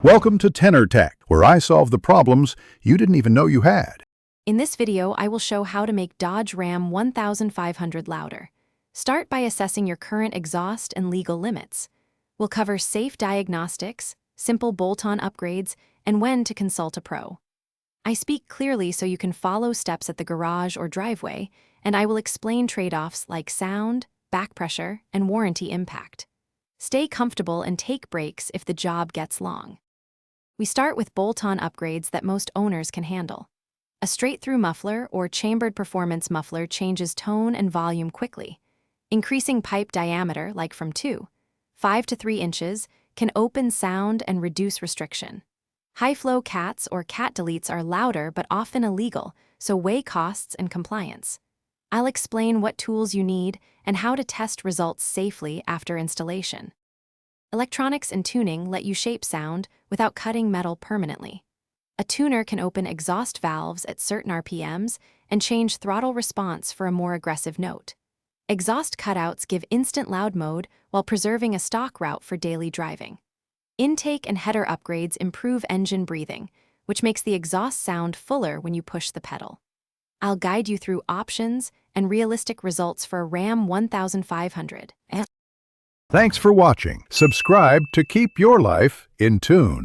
Welcome to Tenor Tech, where I solve the problems you didn't even know you had. In this video, I will show how to make Dodge Ram 1500 louder. Start by assessing your current exhaust and legal limits. We'll cover safe diagnostics, simple bolt-on upgrades, and when to consult a pro. I speak clearly so you can follow steps at the garage or driveway, and I will explain trade-offs like sound, back pressure, and warranty impact. Stay comfortable and take breaks if the job gets long. We start with bolt-on upgrades that most owners can handle. A straight-through muffler or chambered performance muffler changes tone and volume quickly. Increasing pipe diameter, like from 5 to 3 inches, can open sound and reduce restriction. High-flow cats or cat deletes are louder but often illegal, so weigh costs and compliance. I'll explain what tools you need and how to test results safely after installation. Electronics and tuning let you shape sound without cutting metal permanently. A tuner can open exhaust valves at certain RPMs and change throttle response for a more aggressive note. Exhaust cutouts give instant loud mode while preserving a stock route for daily driving. Intake and header upgrades improve engine breathing, which makes the exhaust sound fuller when you push the pedal. I'll guide you through options and realistic results for a Ram 1500. Thanks for watching. Subscribe to keep your life in tune.